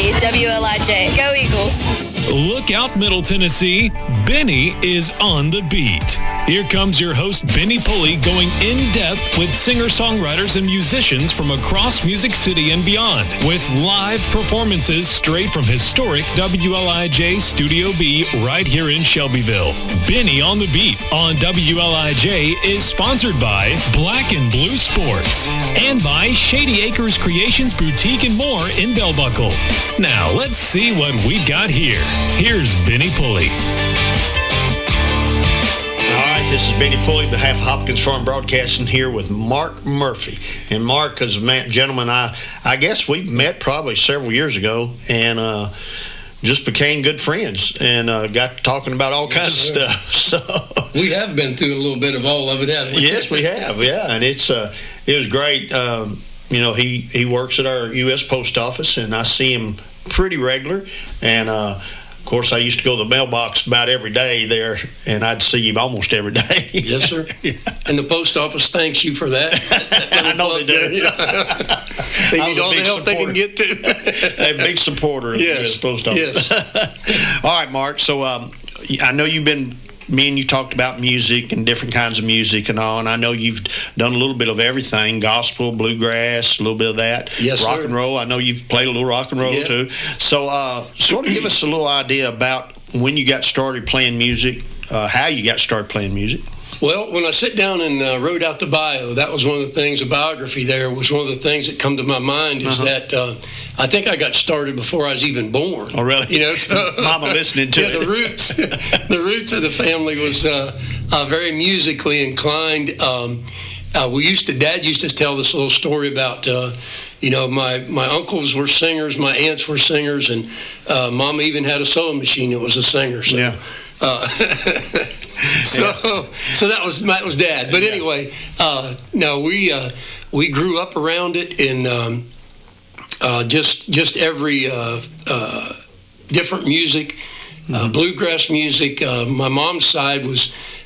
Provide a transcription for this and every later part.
Pulley, WLIJ. Go Eagles. Look out, Middle Tennessee. Benny is on the beat. Here comes your host, Benny Pulley, going in-depth with singer-songwriters and musicians from across Music City and beyond, with live performances straight from historic WLIJ Studio B right here in Shelbyville. Benny on the Beat on WLIJ is sponsored by Black and Blue Sports and by Shady Acres Creations Boutique and more in Bell Buckle. Now, let's see what we've got here. Here's Benny Pulley. This is Benny Pulley, behalf of Hopkins Farm Broadcasting, here with Mark Murphy. And Mark is a gentleman I guess we met probably several years ago and just became good friends and got talking about all kinds of stuff. So we have been through a little bit of all of it, haven't we? Yes, we have, yeah. And it was great. You know, he works at our U.S. Post Office, and I see him pretty regular. And of course, I used to go to the mailbox about every day there, and I'd see him almost every day. Yes, sir. Yeah. And the post office thanks you for that. I know they do. They need all the help they can get to. They're a big supporter of the U.S. Post Office. Yes. All right, Mark. So I know me and you talked about music and different kinds of music and all, and I know you've done a little bit of everything, gospel, bluegrass, a little bit of that. Yes, rock sir. and roll. I know you've played a little rock and roll, too. So sort of give us a little idea about when you got started playing music, how you got started playing music. Well, when I sit down and wrote out the bio, that was one of the things, the biography there was one of the things that come to my mind is that I think I got started before I was even born. Oh, really? You know, so Mama listening to it. The roots of the family was very musically inclined. Dad used to tell this little story about, you know, my uncles were singers, my aunts were singers, and Mama even had a sewing machine that was a singer. So. Yeah. So that was Dad. But anyway, no, we grew up around it in just every different music, bluegrass music. My mom's side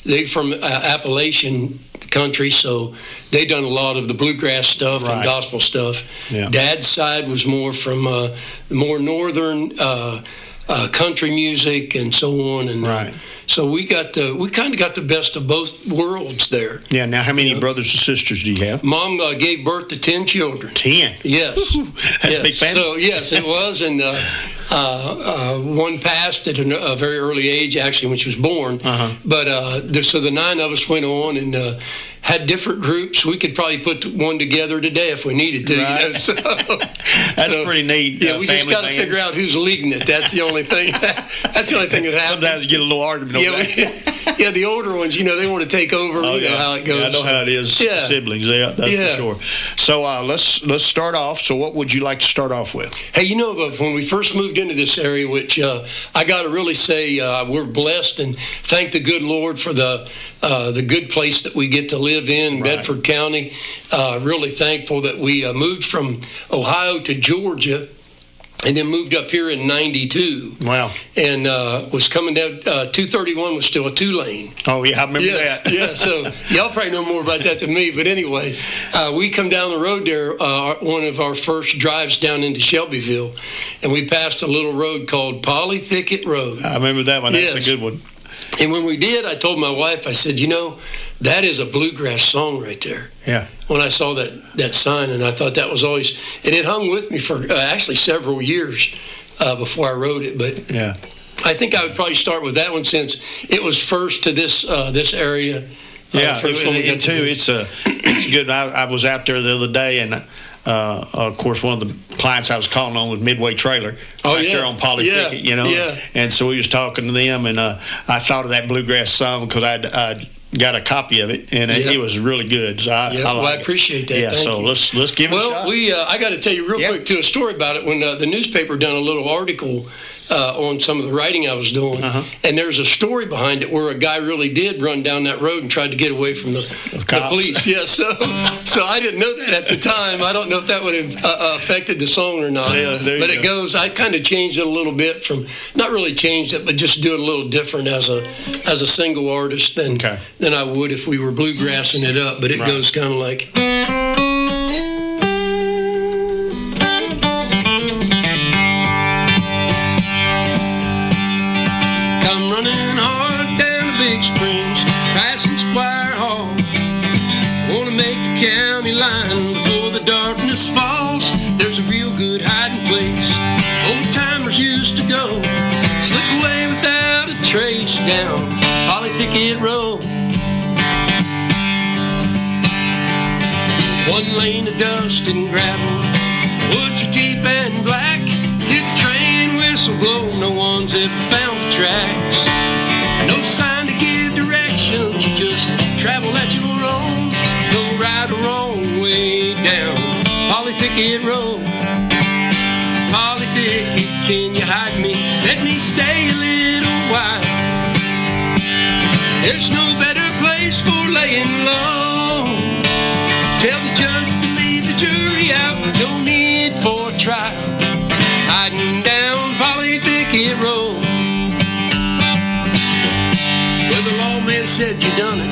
they from Appalachian country, so they done a lot of the bluegrass stuff and gospel stuff. Yeah. Dad's side was more from more northern country music and so on. And so we kind of got the best of both worlds there. Yeah. Now, how many brothers and sisters do you have? Mom gave birth to 10 children. 10. Yes. That's a big family. So yes, it was, and one passed at a very early age, actually, when she was born. But so the 9 of us went on and had different groups. We could probably put one together today if we needed to. Right. You know? That's pretty neat. Yeah, we just got to figure out who's leading it. That's the only thing. That's the only thing that happens. Sometimes you get a little argument over that. Yeah, the older ones, you know, they want to take over. Oh, you know how it goes. Yeah, I know how it is. Yeah. Siblings, that's for sure. So let's start off. So what would you like to start off with? Hey, you know, when we first moved into this area, which I got to really say we're blessed and thank the good Lord for the good place that we get to live in Bedford County. Really thankful that we moved from Ohio to Georgia and then moved up here in 92. Wow. And was coming down, 231 was still a 2-lane. Oh, yeah, I remember that. Yeah, so y'all probably know more about that than me. But anyway, we come down the road there, one of our first drives down into Shelbyville, and we passed a little road called Polly Thicket Road. I remember that one. That's a good one. And when we did, I told my wife, I said, you know, that is a bluegrass song right there. Yeah. When I saw that sign, and I thought that was always, and it hung with me for actually several years before I wrote it. But yeah, I think I would probably start with that one since it was first to this area. Yeah, it's good. I was out there the other day, and of course, one of the clients I was calling on was Midway Trailer there on Polly Thicket, you know. Yeah. And so we was talking to them, and I thought of that bluegrass song because I'd got a copy of it, and it was really good. So I appreciate that. Yeah, Thank so you. let's give it a shot. Well, I got to tell you real quick too a story about it. When the newspaper done a little article on some of the writing I was doing, and there's a story behind it where a guy really did run down that road and tried to get away from the police. Yeah, so I didn't know that at the time. I don't know if that would have affected the song or not. Yeah, but it goes. I kind of changed it a little bit from not really changed it, but just do it a little different as a single artist than I would if we were bluegrassing it up. But it goes kind of like. down Polythicket Road. One lane of dust and gravel, woods are deep and black. Hear the train whistle blow, no one's ever found the tracks. No sign to give directions, you just travel at your own. Go right or wrong way down Polythicket Road. Polythicket, can you hide me? Let me stay a little while. There's no better place for laying low. Tell the judge to leave the jury out, no need for trial. Hiding down Polythicket Road. Well, the lawman said you done it,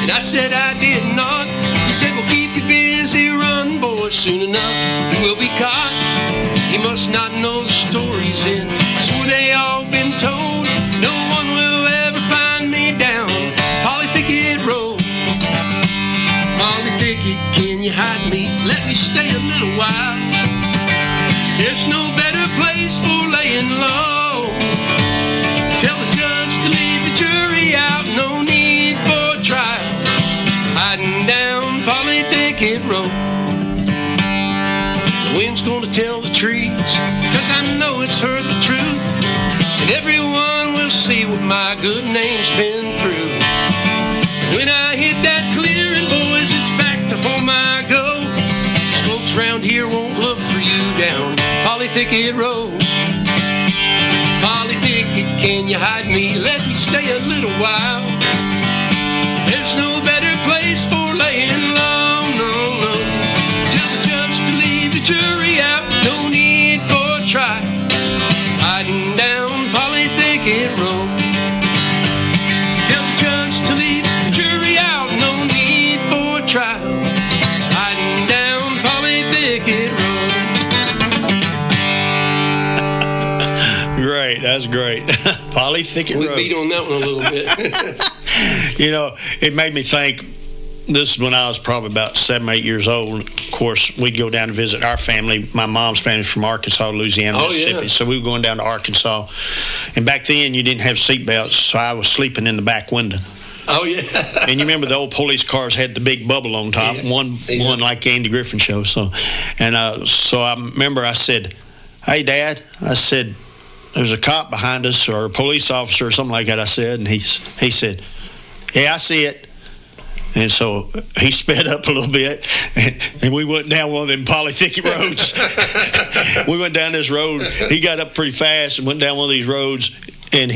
and I said I did not. He said, well, keep you busy, run, boys, soon enough you will be caught. He must not know the story's in, so they all been told. No one will ever find me down Polythicket Road. Polythicket, can you hide me? Let me stay a little while. There's no better place for laying low. Tell the judge to leave the jury out, no need for trial. Hiding down Polythicket Road. The wind's gonna tell the trees, 'cause I know it's heard the truth. And everyone will see what my good name's been through. When I hit that clearing, boys, it's back to home I go. Folks round here won't look for you down Polythicket Road. Polythicket, can you hide me? Let me stay a little while. There's no better place for laying low, no, no. Tell the judge to leave the jury out, no need for trial. Hiding down Polythicket Road. Tell the judge to leave the jury out, no need for trial. Hiding down Polythicket Road. Great, that's great. Polythicket Road. We beat on that one a little bit. You know, it made me think, this is when I was probably about 7 or 8 years old. Of course, we'd go down to visit our family. My mom's family from Arkansas, Louisiana, Mississippi. Yeah. So we were going down to Arkansas. And back then, you didn't have seatbelts, so I was sleeping in the back window. Oh, yeah. And you remember the old police cars had the big bubble on top, Yeah. one like the Andy Griffin show. So I remember I said, hey, Dad, I said, there's a cop behind us or a police officer or something like that, I said. And he said, yeah, I see it. And so he sped up a little bit, and we went down one of them Polythicket roads. We went down this road. He got up pretty fast and went down one of these roads, and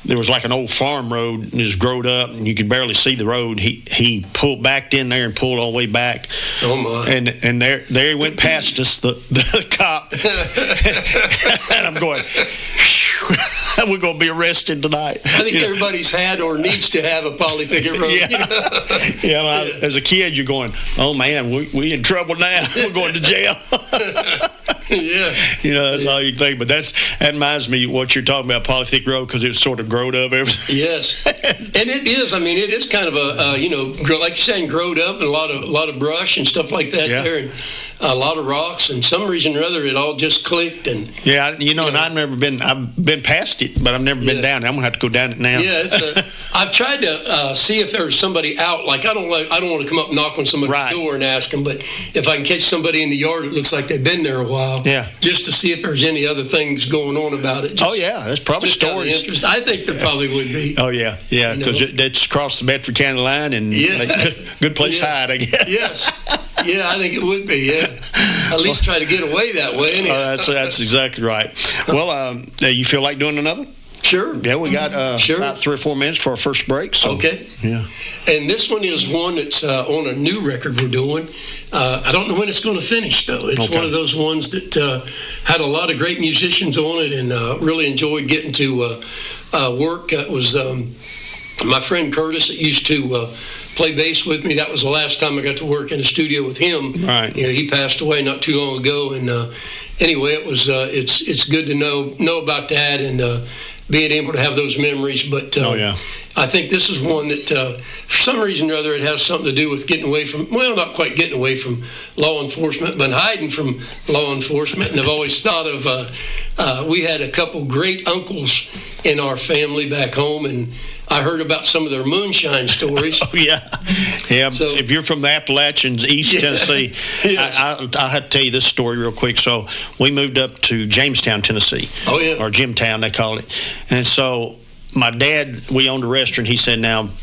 there was like an old farm road, and it was growed up, and you could barely see the road. He pulled back in there and pulled all the way back. Oh, my. And there he went past us, the cop. And I'm going, we're going to be arrested tonight. I think everybody's had or needs to have a Polythicket Road. Yeah. You know? As a kid, you're going, oh, man, we in trouble now. We're going to jail. Yeah. You know, that's all you think. But that reminds me of what you're talking about, Polythicket Road, because it was sort of growed up. Everything. Yes. And it is. I mean, it is kind of a, like you're saying, growed up, and a lot of brush and stuff like that there. And a lot of rocks, and some reason or other, it all just clicked. And and I've been past it, but I've never been down. I'm gonna have to go down it now. Yeah, I've tried to see if there's somebody out. Like I don't want to come up and knock on somebody's door and ask them, but if I can catch somebody in the yard, it looks like they've been there a while. Yeah, just to see if there's any other things going on about it. There's probably stories. I think there probably would be. Oh yeah, because it's across the Bedford County line, and good place to hide, I guess. Yes. Yeah, I think it would be. Yeah, at least try to get away that way. Anyway. That's exactly right. Well, you feel like doing another? Sure. Yeah, we got about 3 or 4 minutes for our first break. So. Okay. Yeah. And this one is one that's on a new record we're doing. I don't know when it's going to finish, though. It's one of those ones that had a lot of great musicians on it, and really enjoyed getting to work. It was my friend Curtis that used to play bass with me. That was the last time I got to work in a studio with him. Right. He passed away not too long ago, and anyway, it was it's good to know about that and being able to have those memories. But I think this is one that for some reason or other it has something to do with getting away from, well, not quite getting away from law enforcement, but hiding from law enforcement. And I've always thought of we had a couple great uncles in our family back home, and I heard about some of their moonshine stories. Oh, yeah. So, if you're from the Appalachians, East Tennessee, yes. I had to tell you this story real quick. So we moved up to Jamestown, Tennessee. Oh, yeah. Or Jimtown, they call it. And so my dad, we owned a restaurant. He said,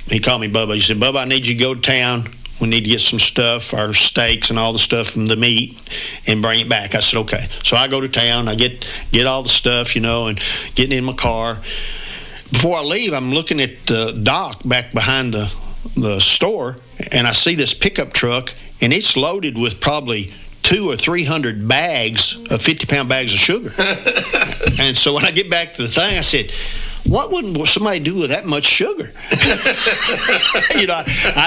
he called me Bubba. He said, Bubba, I need you to go to town. We need to get some stuff, our steaks and all the stuff from the meat, and bring it back. I said, okay. So I go to town. I get all the stuff, and getting in my car. Before I leave, I'm looking at the dock back behind the store, and I see this pickup truck, and it's loaded with probably 200 or 300 bags of 50-pound bags of sugar. And so when I get back to the thing, I said, what would somebody do with that much sugar? I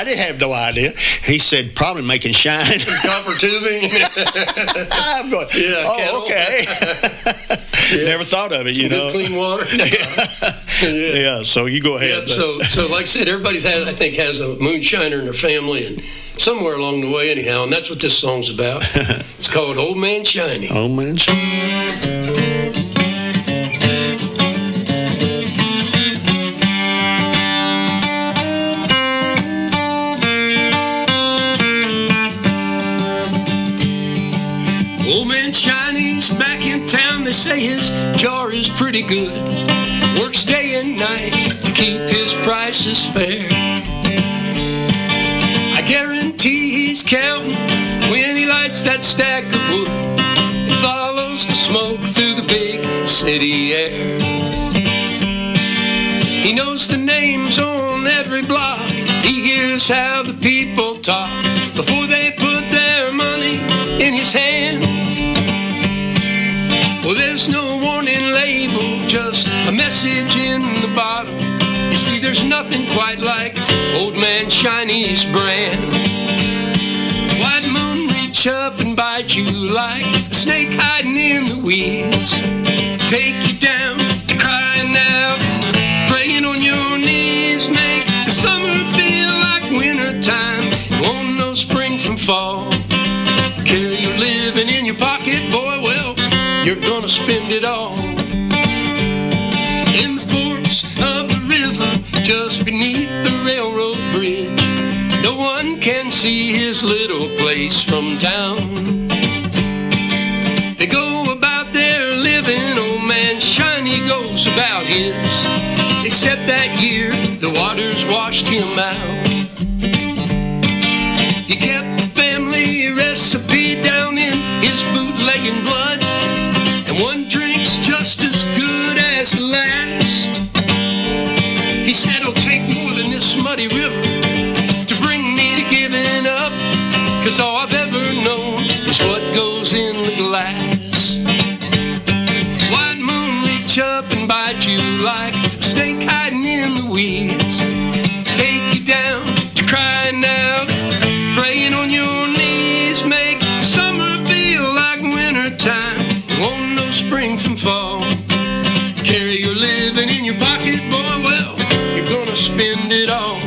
didn't have no idea. He said, probably making shine. Copper tubing. I'm going, okay. Never thought of it, Good clean water. Yeah, so you go ahead. So like I said, everybody has a moonshiner in their family, and somewhere along the way anyhow, and that's what this song's about. It's called Old Man Shiny. Old Man Shiny. They say his jar is pretty good. Works day and night to keep his prices fair. I guarantee he's counting when he lights that stack of wood and follows the smoke through the big city air. He knows the names on every block. He hears how the people talk before they put their money in his hand. Well, there's no warning label, just a message in the bottom. You see, there's nothing quite like Old Man Shiny's brand. White moon reach up and bite you like a snake hiding in the weeds. Take you down to crying out, praying on your knees. Make the summer feel like winter time. Won't know spring from fall. Carry your living in your pocket, boy, well, you're gonna spend it all. In the forks of the river, just beneath the railroad bridge, no one can see his little place from town. They go about their living, Old Man Shiny goes about his, except that year the waters washed him out. He kept the family recipe down in his bootlegging blood, and one drink's just as good as the last. He said it'll take more than this muddy river to bring me to giving up, 'cause all I've ever known is what goes in the glass. White moon reach up and bite you like a snake hiding in the weeds. Take you down to crying out, praying on your knees. Make summer feel like winter time. Won't know spring from fall. Carry your living in your pocket, boy, well, you're gonna spend it all.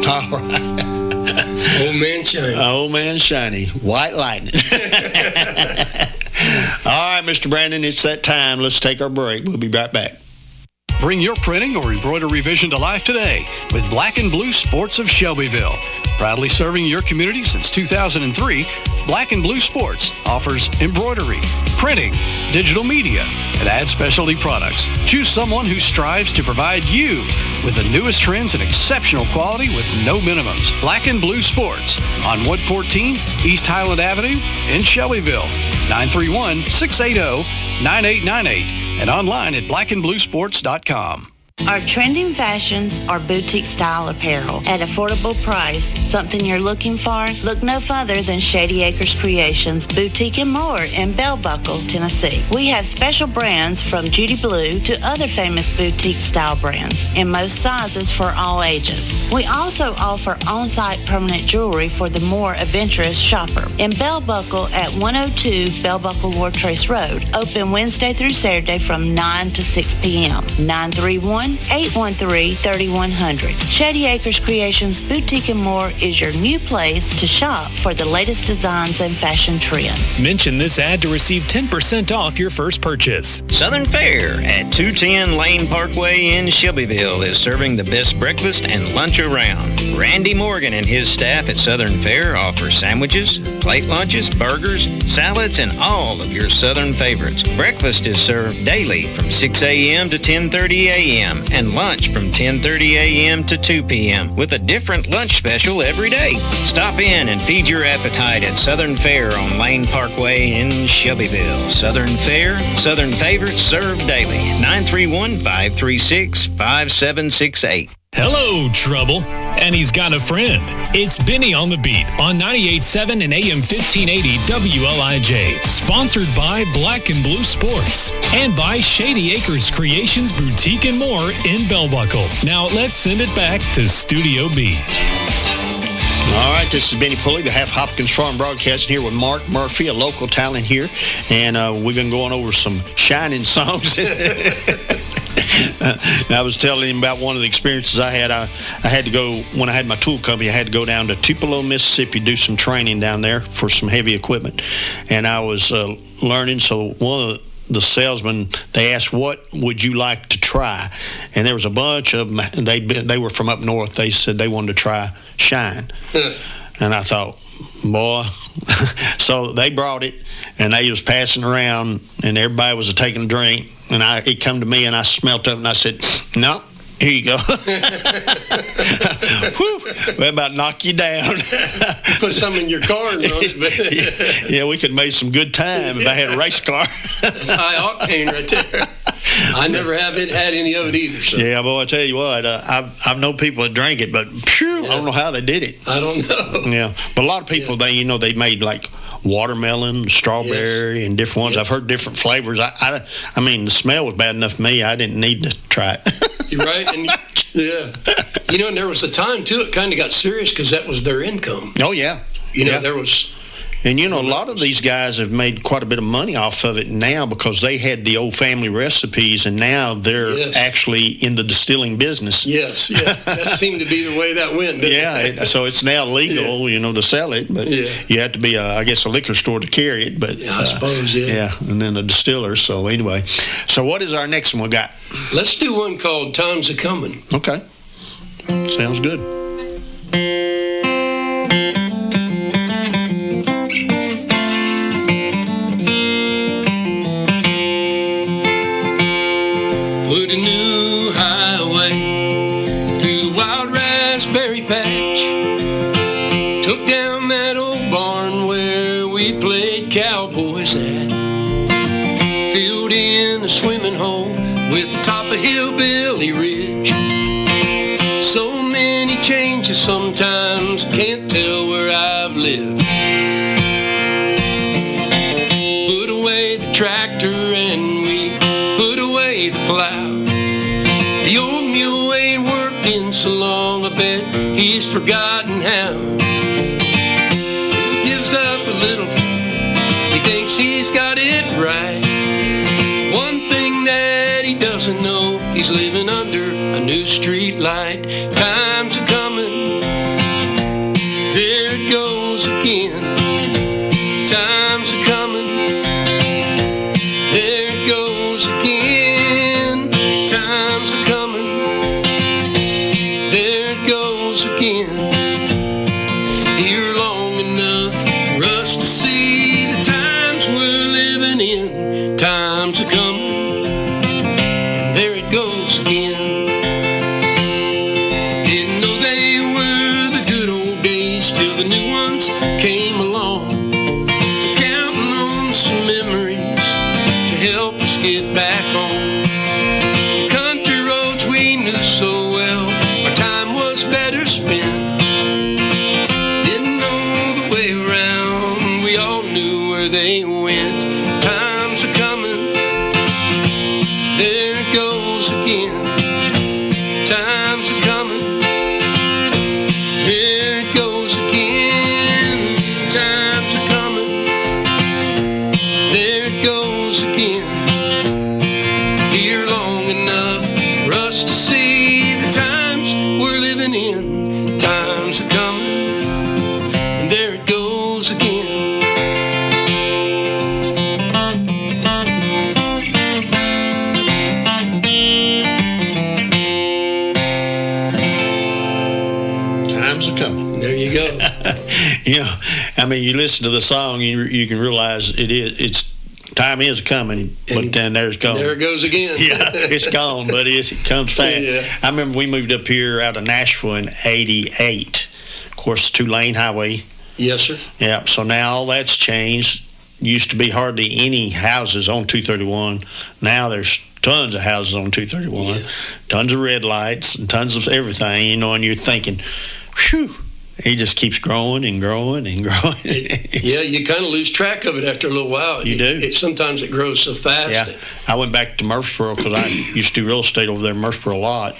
All right. Old Man Shiny. Old Man Shiny. White lightning. All right, Mr. Brandon, it's that time. Let's take our break. We'll be right back. Bring your printing or embroidery vision to life today with Black and Blue Sports of Shelbyville. Proudly serving your community since 2003, Black and Blue Sports offers embroidery, printing, digital media, and ad specialty products. Choose someone who strives to provide you with the newest trends and exceptional quality with no minimums. Black and Blue Sports on Wood 14 East Highland Avenue in Shelbyville. 931-680-9898 and online at blackandbluesports.com. Our trending fashions are boutique style apparel at affordable price. Something you're looking for? Look no further than Shady Acres Creations Boutique and More in Bell Buckle, Tennessee. We have special brands from Judy Blue to other famous boutique style brands in most sizes for all ages. We also offer on-site permanent jewelry for the more adventurous shopper. In Bell Buckle at 102 Bell Buckle War Trace Road. Open Wednesday through Saturday from 9 to 6 p.m. 931 1-813-3100. Shady Acres Creations Boutique and More is your new place to shop for the latest designs and fashion trends. Mention this ad to receive 10% off your first purchase. Southern Fare at 210 Lane Parkway in Shelbyville is serving the best breakfast and lunch around. Randy Morgan and his staff at Southern Fare offer sandwiches, plate lunches, burgers, salads, and all of your Southern favorites. Breakfast is served daily from 6 a.m. to 10:30 a.m. and lunch from 10:30 a.m. to 2 p.m. with a different lunch special every day. Stop in and feed your appetite at Southern Fare on Lane Parkway in Shelbyville. Southern Fare, Southern favorites served daily. 931-536-5768. Hello, Trouble. And he's got a friend. It's Benny on the Beat on 98.7 and AM 1580 WLIJ. Sponsored by Black and Blue Sports and by Shady Acres Creations Boutique and More in Bell Buckle. Now let's send it back to Studio B. All right, this is Benny Pulley, behalf of Hopkins Farm Broadcasting, here with Mark Murphy, a local talent here. And we've been going over some shining songs. I was telling him about one of the experiences I had. I had to go, when I had my tool company, I had to go down to Tupelo, Mississippi, do some training down there for some heavy equipment. And I was learning, so one of the salesmen, they asked, what would you like to try? And there was a bunch of them. They were from up north. They said they wanted to try Shine. And I thought, boy. So they brought it, and they was passing around, and everybody was taking a drink. And it come to me, and I smelt it, and I said, no. Here you go. Whew, we're about to knock you down. Put some in your car and run it. Yeah, we could have made some good time if I had a race car. That's high octane right there. I never have had any of it either. So. Yeah, boy, I tell you what, I've known people that drank it, but phew, I don't know how they did it. I don't know. Yeah, but a lot of people, they made like watermelon, strawberry, and different ones. I've heard different flavors. I mean, the smell was bad enough for me. I didn't need to try it. You're right. And yeah. And there was a time, too, it kind of got serious because that was their income. Oh, yeah. There was... And, a lot of these guys have made quite a bit of money off of it now because they had the old family recipes, and now they're actually in the distilling business. Yes, yeah. That seemed to be the way that went, didn't it? So it's now legal, to sell it, but you have to be, a liquor store to carry it. But I suppose, Yeah, and then a distiller. So anyway, so what is our next one we got? Let's do one called Time's A-Comin'. Okay. Sounds good. Put a new highway through the wild raspberry patch. Took down that old barn where we played cowboys at. Filled in a swimming hole with the top of Hillbilly Ridge. So many changes sometimes, can't tell where I've lived. Put away the tractor and we put away the plow. The old mule ain't worked in so long, I bet he's forgotten how. He gives up a little, he thinks he's got it right. One thing that he doesn't know, he's living under a new street light. Time's a-comin', there it goes again. Time's a-comin', there it goes again. Time's a-comin', there it goes again. Here long enough for us to see the times we're living in. Time's a-comin', and there it goes again. Didn't know they were the good old days till the new ones came along. Counting on some memories to help us get back home. The country roads we knew so well, our time was better spent. Didn't know the way around, we all knew where they went. Time's a-comin', there it goes again. Time's a-comin', there it goes again. time's a-coming, and there it goes again. Time's a-coming. There you go. You know, I mean, you listen to the song, you can realize it's time is coming, but then there's gone. There it goes again. Yeah, it's gone, but it comes fast. Yeah. I remember we moved up here out of Nashville in '88. Of course, 2-lane highway. Yes, sir. Yeah, so now all that's changed. Used to be hardly any houses on 231. Now there's tons of houses on 231, tons of red lights and tons of everything, you know, and you're thinking, whew. He just keeps growing and growing and growing. Yeah, you kind of lose track of it after a little while. You do. Sometimes it grows so fast. Yeah. I went back to Murfreesboro because I used to do real estate over there in Murfreesboro a lot.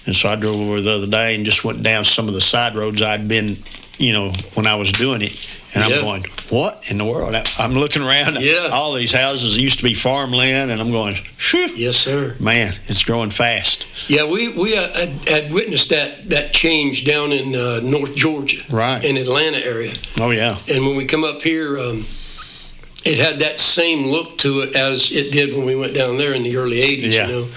And so I drove over the other day and just went down some of the side roads I'd been, you know, when I was doing it. And I'm going, what in the world? I'm looking around at all these houses that used to be farmland, and I'm going, phew. Yes, sir. Man, it's growing fast. Yeah, we had witnessed that change down in North Georgia, right, in Atlanta area. Oh, yeah. And when we come up here, it had that same look to it as it did when we went down there in the early 80s, you know.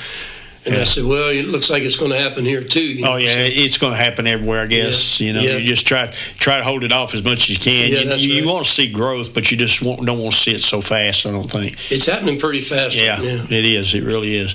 And I said, well, it looks like it's going to happen here too. You know? It's going to happen everywhere, I guess. You know, you just try to hold it off as much as you can. You want to see growth, but you just don't want to see it so fast, I don't think. It's happening pretty fast right now. It is. It really is.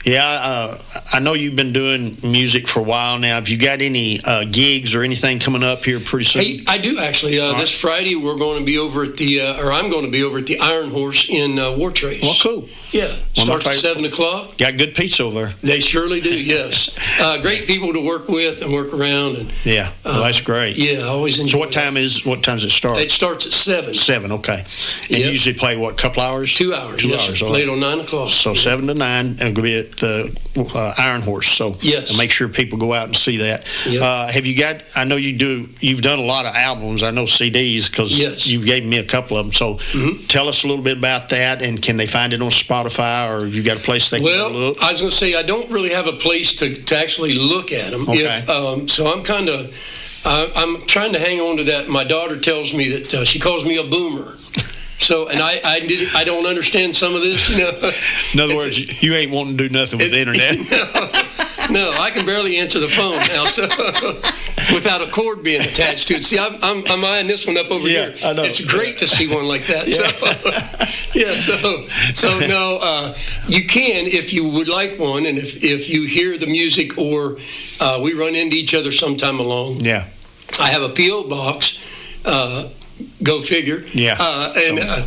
I know you've been doing music for a while now. Have you got any gigs or anything coming up here pretty soon? Hey, I do, actually. This Friday, we're going to be over at I'm going to be over at the Iron Horse in War Trace. Well, cool. Yeah. Starts at 7 o'clock. Got good pizza over there. They surely do, yes. Great people to work with and work around. And well, that's great. Yeah, I always enjoy. So what time does it start? It starts at 7. 7, okay. And you usually play what, a couple hours? 2 hours. 2 hours. Play till 9 o'clock. So 7 to 9, and we'll be at the Iron Horse. So make sure people go out and see that. Yep. Have you got? I know you've done a lot of albums. I know CDs because you gave me a couple of them. So tell us a little bit about that, and can they find it on Spotify, or have you got a place they can go look? I was going to say I don't really have a place to actually look at them. Okay. So I'm kind of I'm trying to hang on to that. My daughter tells me that she calls me a boomer. So, and I don't understand some of this, you know. In other words, you ain't wanting to do nothing with the internet. No, I can barely answer the phone now, so without a cord being attached to it. See, I'm eyeing this one up over here. I know. It's great to see one like that. So no, you can if you would like one, and if you hear the music, or we run into each other sometime along. Yeah. I have a P.O. box. Go figure.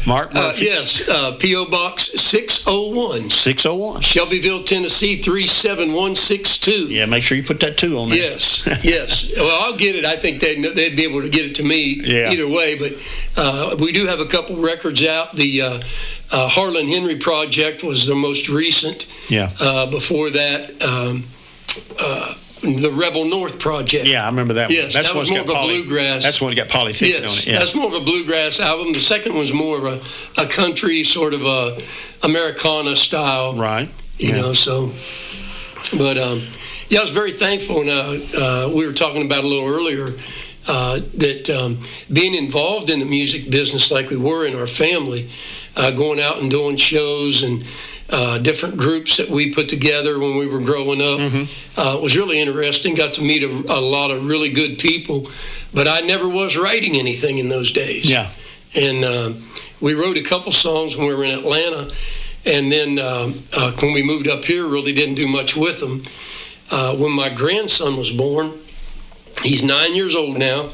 Mark Murphy. Yes, P.O. Box 601. 601. Shelbyville, Tennessee, 37162. Yeah, make sure you put that 2 on there. Yes. Well, I'll get it. I think they'd be able to get it to me either way. But we do have a couple records out. The Harlan Henry Project was the most recent. Before that, the Rebel North Project. Yeah, I remember that one. Yes, that was more of a bluegrass. That's one that got polythick on it. Yeah. That's more of a bluegrass album. The second one's more of a country, sort of a Americana style. Right. You know, so. But, I was very thankful, and we were talking about a little earlier, that being involved in the music business like we were in our family, going out and doing shows and different groups that we put together when we were growing up was really interesting. Got to meet a lot of really good people, but I never was writing anything in those days. Yeah. And we wrote a couple songs when we were in Atlanta, and then when we moved up here, really didn't do much with them. When my grandson was born, he's 9 years old now.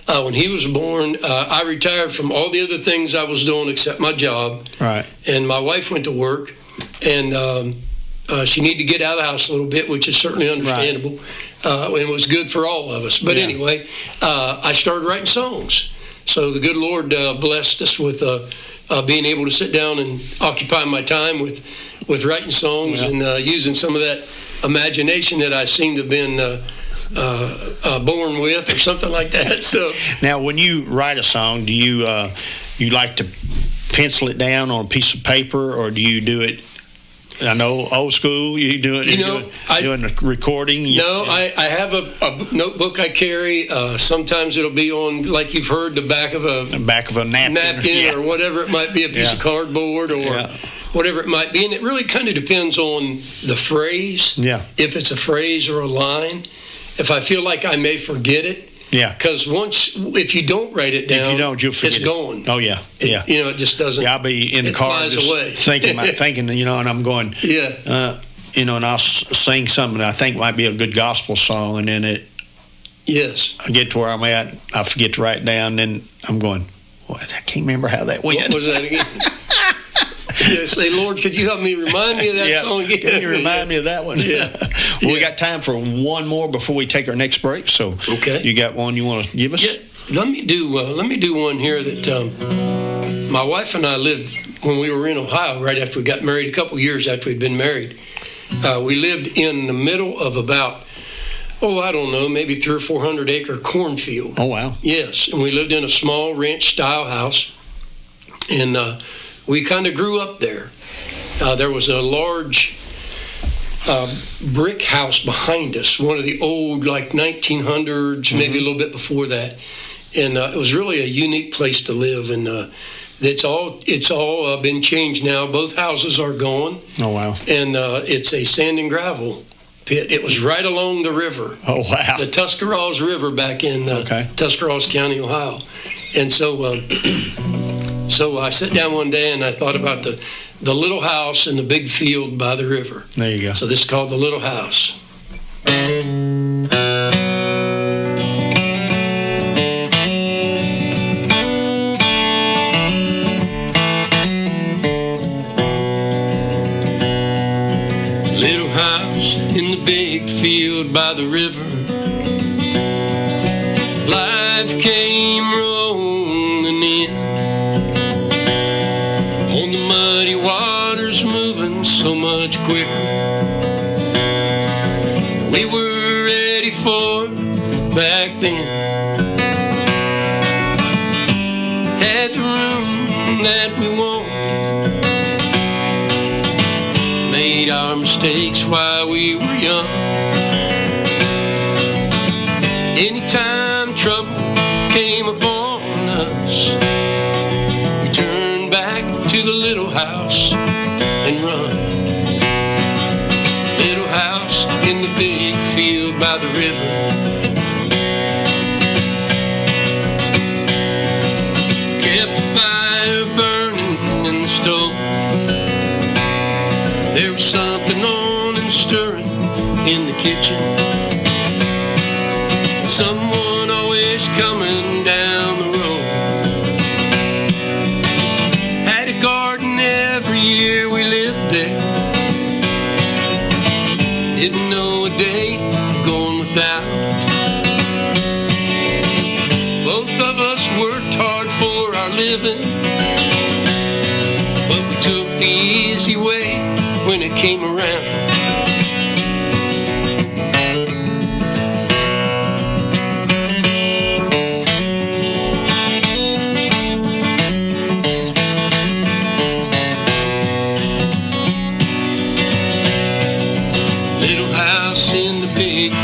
When he was born, I retired from all the other things I was doing except my job. Right. And my wife went to work. And she needed to get out of the house a little bit, which is certainly understandable, and it was good for all of us. But anyway, I started writing songs. So the good Lord blessed us with being able to sit down and occupy my time with writing songs and using some of that imagination that I seem to have been born with, or something like that. So now, when you write a song, do you like to pencil it down on a piece of paper, or do you do it I know old school. You doing the recording? I have a notebook I carry. Sometimes it'll be on, like you've heard, the back of a napkin or whatever it might be, a piece of cardboard or whatever it might be. And it really kind of depends on the phrase. Yeah. If it's a phrase or a line. If I feel like I may forget it. Yeah. Because if you don't write it down, you'll forget it's gone. Oh, yeah. It just doesn't. Yeah, I'll be in the car just thinking, and I'm going, and I'll sing something I think might be a good gospel song, and then I get to where I'm at, I forget to write it down, and then I'm going, what? I can't remember how that went. What was that again? Say, Lord, could you help me remind me of that song again? Can you remind me of that one? We got time for one more before we take our next break. So, you got one you want to give us? Yeah, let me do one here that my wife and I lived when we were in Ohio. Right after we got married, a couple years after we'd been married, we lived in the middle of about maybe 300 or 400 acre cornfield. Oh wow! Yes, and we lived in a small ranch style house, and we kind of grew up there. There was a large brick house behind us, one of the old, like 1900s, maybe a little bit before that. And it was really a unique place to live. And it's all been changed now. Both houses are gone. Oh, wow. And it's a sand and gravel pit. It was right along the river. Oh, wow. The Tuscarawas River back in Tuscarawas County, Ohio. And so... So I sat down one day and I thought about the little house in the big field by the river. There you go. So this is called The Little House. Little house in the big field by the river. Life came rolling in. On the muddy waters moving so much quicker. We were ready for back then. Had the room that we wanted. Made our mistakes while we were young. Anytime trouble came upon us, to the little house and run. Little house in the big field by the river. Kept the fire burning in the stove. There was something on and stirring in the kitchen. Someone always coming down the road. Every year we lived there. Didn't know a day going without. Both of us worked hard for our living, but we took the easy way when it came around.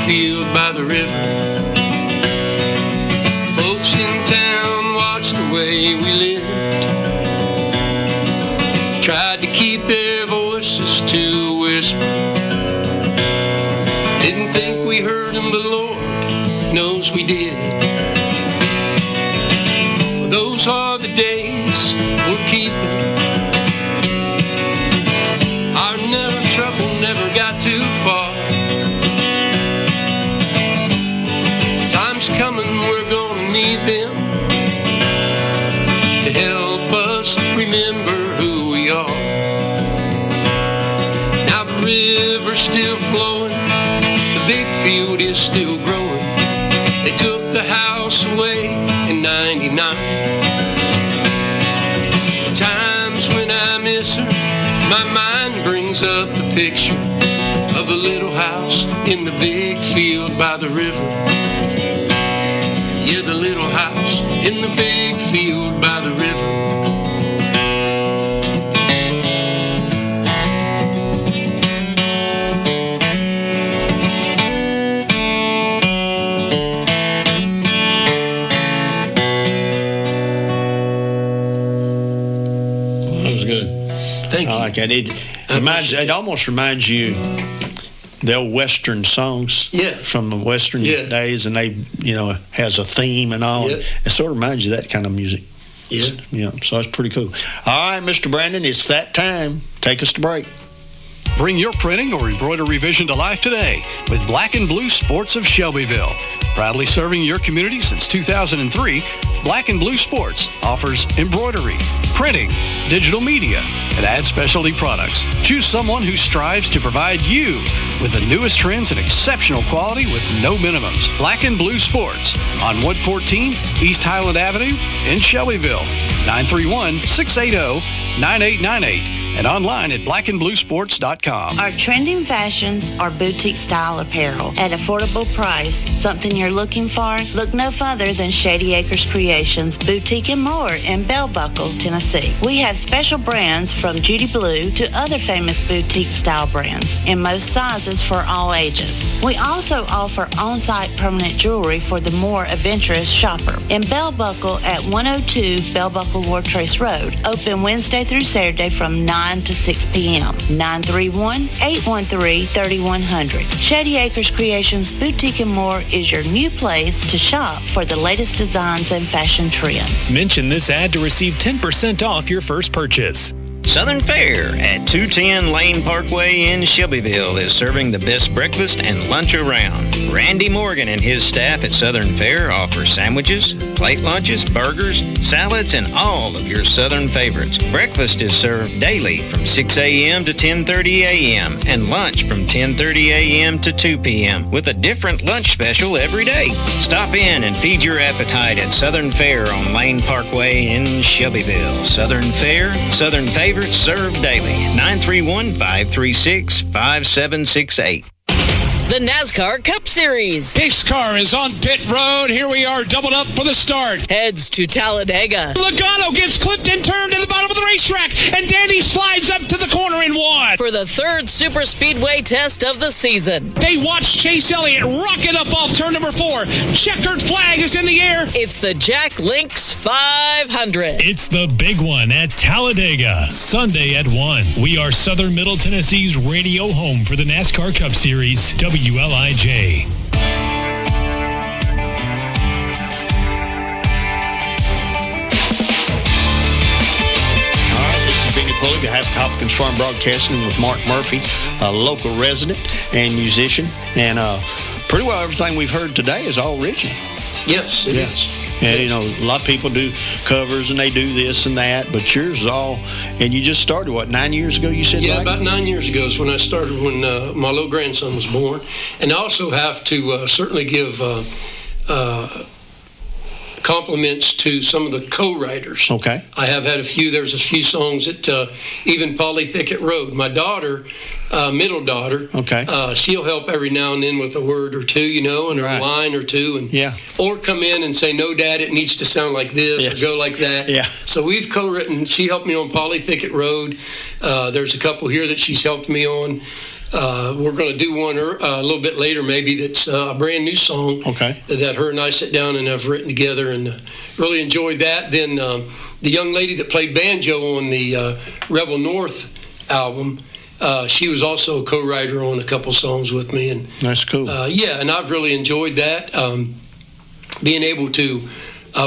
Field by the river. Folks in town watched the way we lived. Tried to keep their voices to a whisper. Didn't think we heard them, but Lord knows we did. Well, those are the days we're keeping. Our trouble never got too far. Coming, we're gonna need them to help us remember who we are. Now the river's still flowing, the big field is still growing. They took the house away in '99. Times when I miss her, my mind brings up the picture of the little house in the big field by the river. Yeah, the little house in the big field by the river. Thank you. I like that. It almost reminds you the old Western songs from the Western days, and they, has a theme and all. Yeah. It sort of reminds you of that kind of music. Yeah. So it's pretty cool. All right, Mr. Brandon, it's that time. Take us to break. Bring your printing or embroidery vision to life today with Black and Blue Sports of Shelbyville. Proudly serving your community since 2003, Black and Blue Sports offers embroidery, printing, digital media, and ad specialty products. Choose someone who strives to provide you with the newest trends and exceptional quality with no minimums. Black and Blue Sports on 114 East Highland Avenue in Shelbyville. 931-680-9898 and online at blackandbluesports.com. Our trending fashions are boutique style apparel at affordable price. Something you're looking for? Look no further than Shady Acres Creations Boutique and More in Bell Buckle, Tennessee. We have special brands from Judy Blue to other famous boutique style brands in most sizes for all ages. We also offer on-site permanent jewelry for the more adventurous shopper. In Bell Buckle at 102 Bell Buckle Wartrace Road. Open Wednesday through Saturday from 9 to 6 p.m. 931-813-3100. Shady Acres Creations Boutique and More is your new place to shop for the latest designs and fashion trends. Mention this ad to receive 10% off your first purchase. Southern Fare at 210 Lane Parkway in Shelbyville is serving the best breakfast and lunch around. Randy Morgan and his staff at Southern Fare offer sandwiches, plate lunches, burgers, salads, and all of your Southern favorites. Breakfast is served daily from 6 a.m. to 10:30 a.m. and lunch from 10:30 a.m. to 2 p.m. with a different lunch special every day. Stop in and feed your appetite at Southern Fare on Lane Parkway in Shelbyville. Southern Fare, Southern favorites served daily. 931-536-5768. The NASCAR Cup Series. Pace car is on pit road. Here we are, doubled up for the start. Heads to Talladega. Logano gets clipped and turned to the bottom of the racetrack, and Danny slides up to the corner in one. For the third super speedway test of the season. They watch Chase Elliott rocket up off turn number 4. Checkered flag is in the air. It's the Jack Links 500. It's the big one at Talladega, Sunday at 1. We are Southern Middle Tennessee's radio home for the NASCAR Cup Series, WLIJ. We have Hopkins Farm Broadcasting with Mark Murphy, a local resident and musician. And pretty well everything we've heard today is all original. Yes, it is. And, a lot of people do covers and they do this and that, but yours is all, and you just started, 9 years ago, you said? Yeah, about 9 years ago is when I started, when my little grandson was born. And I also have to certainly give compliments to some of the co-writers. Okay. I have had a few. There's a few songs that even Polly Thicket wrote. My daughter, middle daughter, she'll help every now and then with a word or two, and a line or two, and or come in and say, "No, Dad, it needs to sound like this or go like that." Yeah. So we've co-written. She helped me on Polly Thicket Road. There's a couple here that she's helped me on. We're going to do one a little bit later, maybe, that's a brand new song that her and I sit down and have written together, and really enjoyed that. Then the young lady that played banjo on the Rebel North album, she was also a co-writer on a couple songs with me. And that's cool. And I've really enjoyed that, being able to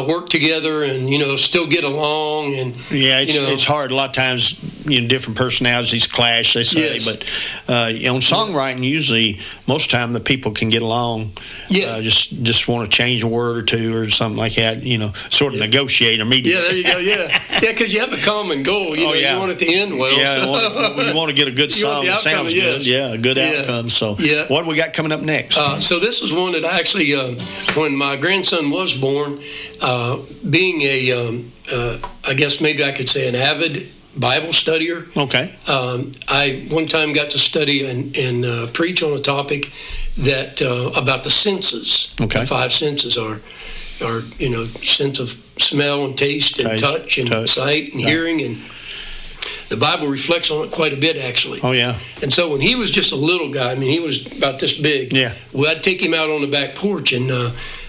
work together and still get along. And it's hard a lot of times. Different personalities clash, they say, but on songwriting, usually most of the time the people can get along. Just want to change a word or two or something like that. Sort of negotiate or mediate. Yeah, there you go. Yeah, because you have a common goal. You want it to end well. Yeah, so. you want to get a good song that sounds good. Yeah, a good outcome. So, what do we got coming up next? So this is one that I actually, when my grandson was born, being a, I guess maybe I could say an avid Bible studier. Okay. I one time got to study and preach on a topic that about the senses. Okay. The 5 senses are sense of smell and taste and touch and sight and hearing, and the Bible reflects on it quite a bit, actually. Oh, yeah. And so when he was just a little guy, he was about this big. Yeah. Well, I'd take him out on the back porch, and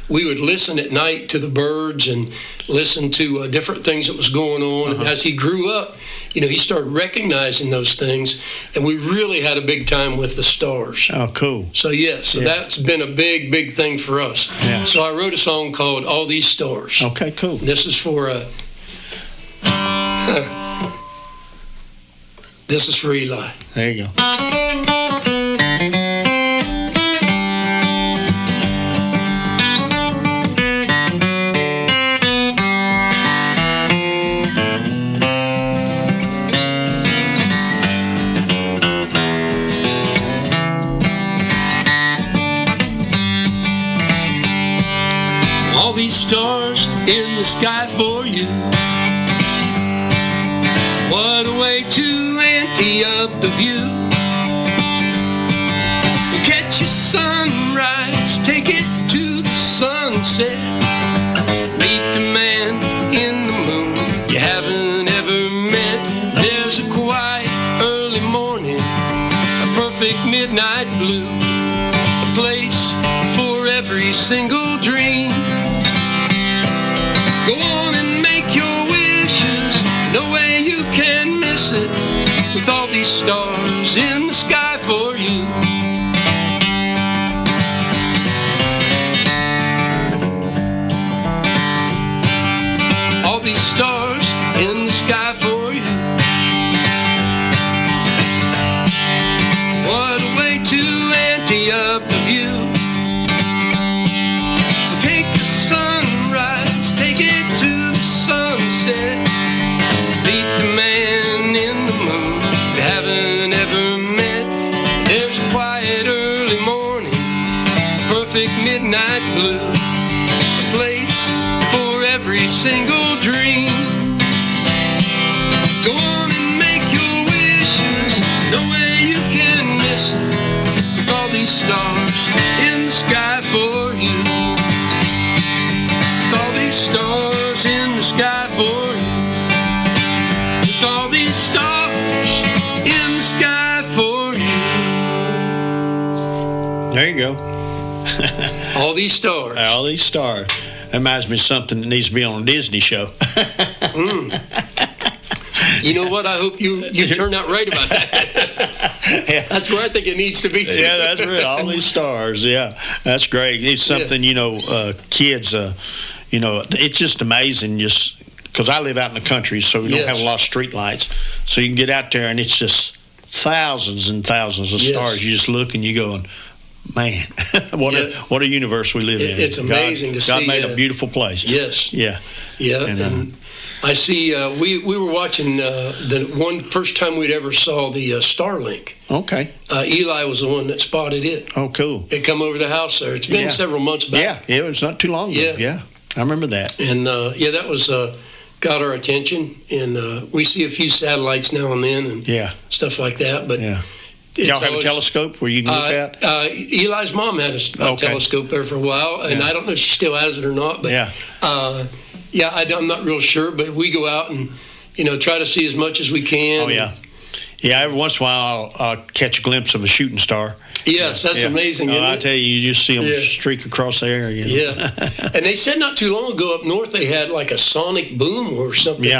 we would listen at night to the birds and listen to different things that was going on. And as he grew up, he started recognizing those things, and we really had a big time with the stars. Oh, cool. So, that's been a big, big thing for us. Yeah. So I wrote a song called All These Stars. Okay, cool. And this is for this is for Eli. There you go. All these stars in the sky for you. What a way to ante up the view. Catch a sunrise, take it to the sunset. Meet the man in the moon you haven't ever met. There's a quiet early morning, a perfect midnight blue, a place for every single dream. Go on and make your wishes, no way you can miss it, with all these stars in the sky for you. All these stars in the sky for you. What a way to ante up the view. Take the sunrise, take it to the sunset. Meet the man in the moon you haven't ever met. There's a quiet early morning, perfect midnight blue, a place for every single dream. Go on and make your wishes, no way you can miss it, with all these stars in the sky for you. With all these stars in the sky for you. With all these stars in the sky for you. There you go. All these stars. All these stars. That reminds me of something that needs to be on a Disney show. You know what? I hope you turn out right about that. Yeah. That's where I think it needs to be, too. Yeah, that's right. All these stars. Yeah, that's great. It's something, kids, it's just amazing just because I live out in the country, so we don't have a lot of street lights. So you can get out there, and it's just thousands and thousands of stars. You just look, and you going, man, what a universe we live in. It's amazing to see. God made a beautiful place. Yes. Yeah. Yeah. And I see we were watching the first time we'd ever saw the Starlink. Okay. Eli was the one that spotted it. Oh, cool. It come over the house there. It's been several months back. Yeah, it was not too long ago. Yeah. I remember that. And, that was got our attention. And we see a few satellites now and then and stuff like that. But y'all have a telescope where you can look at? Eli's mom had a telescope there for a while, and I don't know if she still has it or not. But I'm not real sure. But we go out and try to see as much as we can. Oh yeah, every once in a while I'll catch a glimpse of a shooting star. Yes, that's amazing. Isn't I tell you, you just see them streak across the air. Yeah, and they said not too long ago up north they had like a sonic boom or something.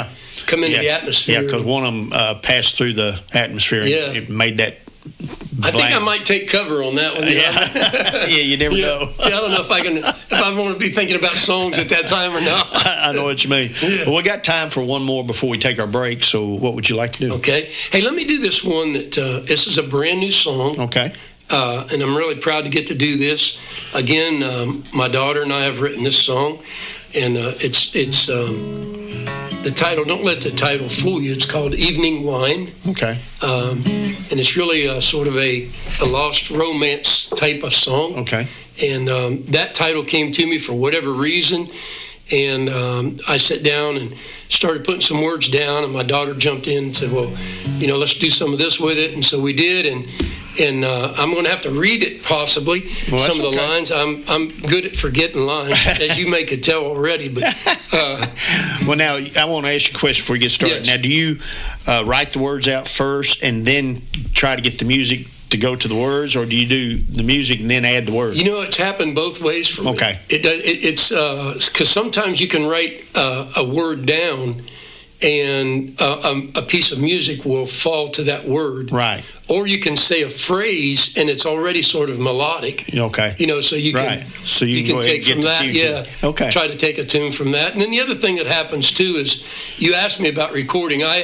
Come into the atmosphere. Yeah, because one of them passed through the atmosphere. And it made that. I think I might take cover on that one. Yeah, you never know. I don't know if I want to be thinking about songs at that time or not. I know what you mean. Yeah. Well, we got time for one more before we take our break. So, what would you like to do? Okay. Hey, let me do this one. This is a brand new song. Okay. And I'm really proud to get to do this. Again, my daughter and I have written this song, and it's the title. Don't let the title fool you. It's called "Evening Wine." Okay. And it's really sort of a lost romance type of song. Okay. And that title came to me for whatever reason, and I sat down and started putting some words down, and my daughter jumped in and said, well, let's do some of this with it. And so we did, and I'm going to have to read it possibly, some of the lines. I'm good at forgetting lines, as you may could tell already. But well, now I want to ask you a question before we get started. Yes. Now, do you write the words out first and then try to get the music to go to the words, or do you do the music and then add the words? It's happened both ways for me. Okay. It's because sometimes you can write a word down and a piece of music will fall to that word. Right. Or you can say a phrase and it's already sort of melodic. Okay. So you can, so you can take from that. Yeah. Okay. Try to take a tune from that. And then the other thing that happens too is, you asked me about recording. I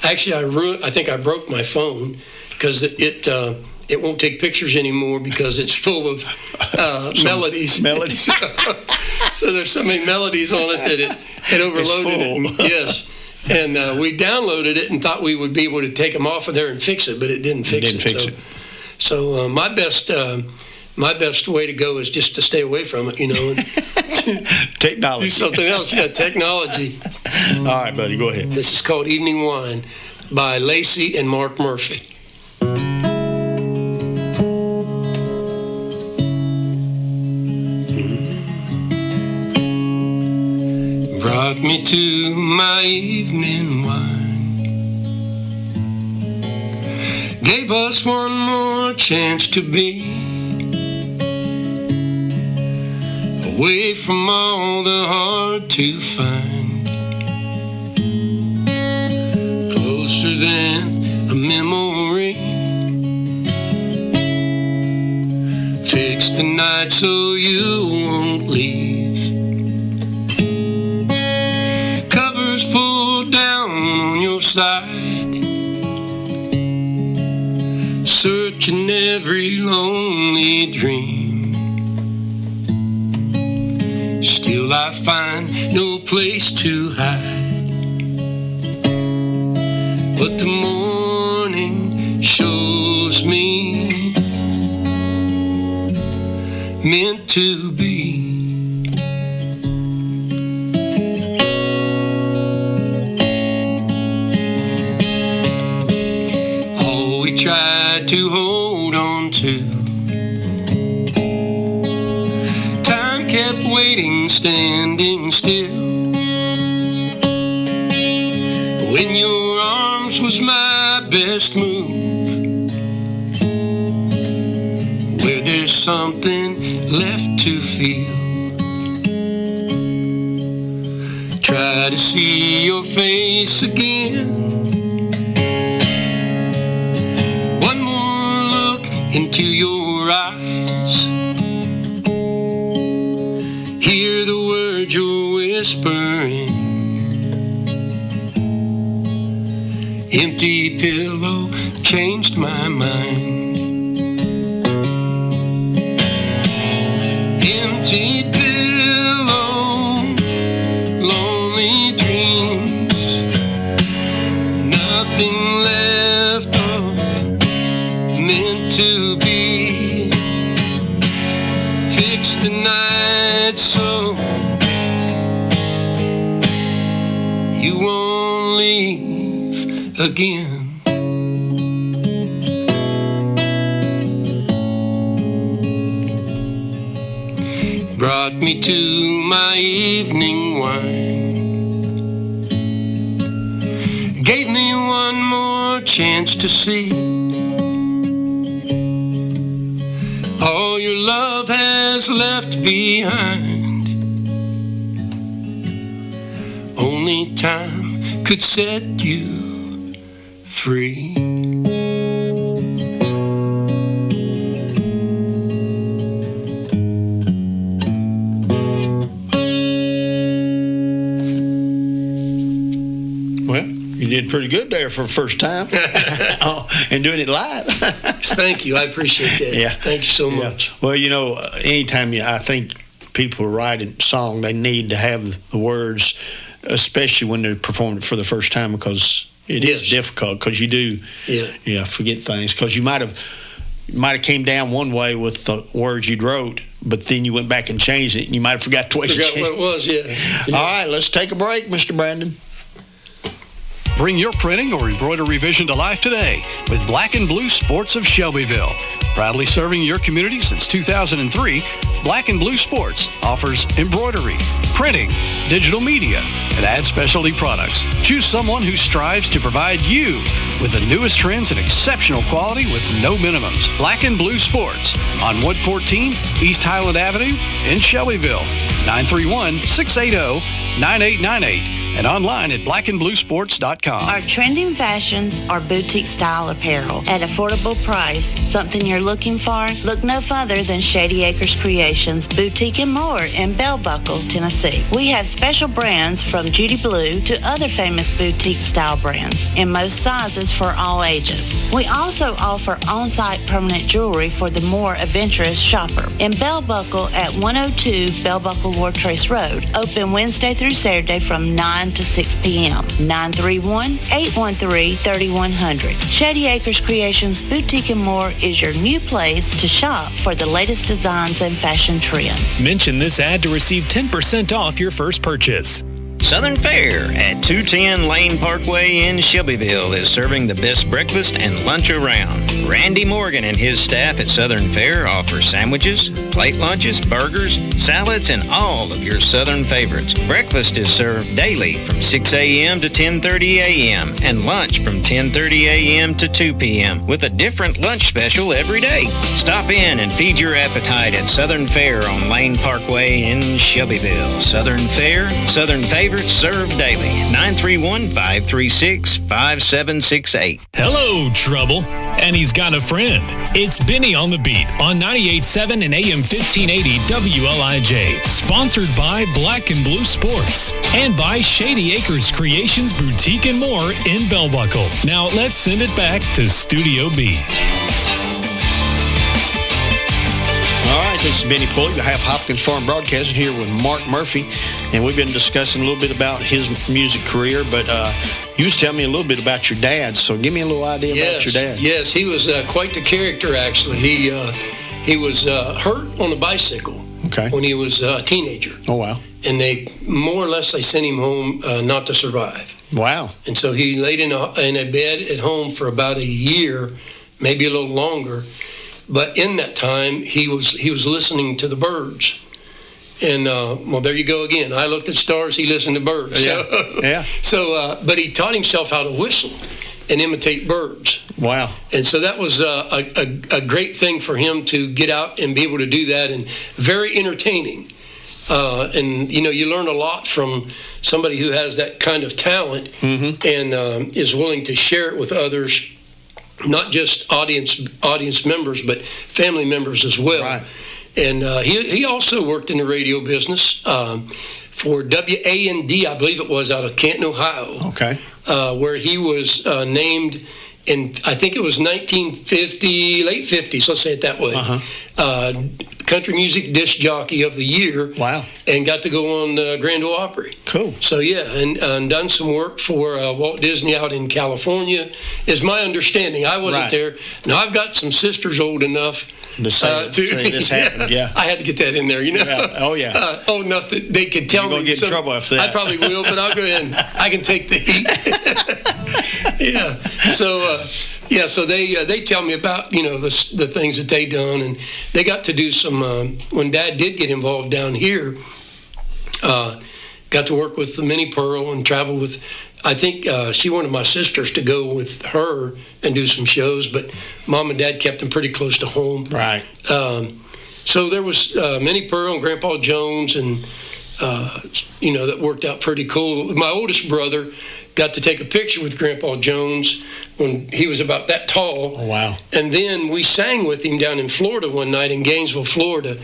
think I broke my phone because it won't take pictures anymore because it's full of melodies. So there's so many melodies on it that it overloaded it. Yes. And we downloaded it and thought we would be able to take them off of there and fix it, but it didn't fix it. So my best way to go is just to stay away from it, and technology. Do something else. Yeah, technology. All right, buddy, go ahead. This is called Evening Wine by Lacey and Mark Murphy. Brought me to my evening wine, gave us one more chance to be away from all the hard to find, closer than a memory. Fix the night so you won't leave. Covers pulled down on your side, searching every lonely dream. Still I find no place to hide, but the morning shows me meant to be. All we tried to hold on to, time kept waiting, standing still. When your arms was my best move, where there's something left to feel. Try to see your face again. One more look into your eyes. Hear the words you're whispering. Empty pillow changed my mind. Empty pillow, lonely dreams, nothing left of meant to be. Fix the night so you won't leave again. Brought me to my evening wine, gave me one more chance to see all your love has left behind. Only time could set you free. You did pretty good there for the first time. And doing it live. Thank you. I appreciate that. Yeah. Thank you so much. Well, anytime I think people write a song, they need to have the words, especially when they're performing it for the first time, because it is difficult, because you do forget things, because you might have came down one way with the words you wrote, but then you went back and changed it, and you might have forgot the way you changed it. What it was, yeah. All right, let's take a break, Mr. Brandon. Bring your printing or embroidery vision to life today with Black and Blue Sports of Shelbyville. Proudly serving your community since 2003, Black and Blue Sports offers embroidery, printing, digital media, and ad specialty products. Choose someone who strives to provide you with the newest trends and exceptional quality with no minimums. Black and Blue Sports on Wood 14, East Highland Avenue in Shelbyville. 931-680-9898. and online at blackandbluesports.com. Our trending fashions are boutique style apparel at affordable price. Something you're looking for? Look no further than Shady Acres Creations Boutique and More in Bell Buckle, Tennessee. We have special brands from Judy Blue to other famous boutique style brands in most sizes for all ages. We also offer on-site permanent jewelry for the more adventurous shopper. In Bell Buckle at 102 Bell Buckle Wartrace Road. Open Wednesday through Saturday from 9 to 6 p.m. 931-813-3100. Shady Acres Creations Boutique and More is your new place to shop for the latest designs and fashion trends. Mention this ad to receive 10% off your first purchase. Southern Fare at 210 Lane Parkway in Shelbyville is serving the best breakfast and lunch around. Randy Morgan and his staff at Southern Fare offer sandwiches, plate lunches, burgers, salads, and all of your Southern favorites. Breakfast is served daily from 6 a.m. to 10:30 a.m. and lunch from 10:30 a.m. to 2 p.m. with a different lunch special every day. Stop in and feed your appetite at Southern Fare on Lane Parkway in Shelbyville. Southern Fare, Southern favorites served daily. 931-536-5768. Hello, Trouble. And he's got a friend. It's Benny on the Beat on 98.7 and AM 1580 WLIJ. Sponsored by Black and Blue Sports and by Shady Acres Creations Boutique and More in Bell Buckle. Now let's send it back to Studio B. All right, this is Benny Pulley, the Half Hopkins Farm Broadcaster, here with Mark Murphy, and we've been discussing a little bit about his music career, but you was telling me a little bit about your dad, so give me a little idea about your dad. Yes, he was quite the character, actually. He was hurt on a bicycle when he was a teenager. Oh, wow. And they sent him home not to survive. Wow. And so he laid in a bed at home for about a year, maybe a little longer. But in that time, he was listening to the birds. And, there you go again. I looked at stars, he listened to birds. Yeah. But he taught himself how to whistle and imitate birds. Wow. And so that was a great thing for him to get out and be able to do that, and very entertaining. And, you learn a lot from somebody who has that kind of talent and is willing to share it with others. Not just audience members, but family members as well. Right. And he also worked in the radio business for WAND, I believe it was, out of Canton, Ohio. Okay. Where he was named in, I think it was 1950, late 50s, let's say it that way. Country Music Disc Jockey of the Year. Wow. And got to go on Grand Ole Opry. Cool. So, and done some work for Walt Disney out in California, is my understanding. I wasn't there. Now, I've got some sisters old enough to say this happened, yeah. I had to get that in there, Yeah. Oh, yeah. Old enough that they could tell me. You're going to get in trouble after that. I probably will, but I'll go ahead and I can take the heat. Yeah. So, so they tell me about, the things that they done, and they got to do some, when Dad did get involved down here, got to work with the Minnie Pearl and travel with, I think she wanted my sisters to go with her and do some shows, but Mom and Dad kept them pretty close to home. Right. So there was Minnie Pearl and Grandpa Jones, and that worked out pretty cool. My oldest brother got to take a picture with Grandpa Jones when he was about that tall. Oh, wow. And then we sang with him down in Florida one night, in Gainesville, Florida.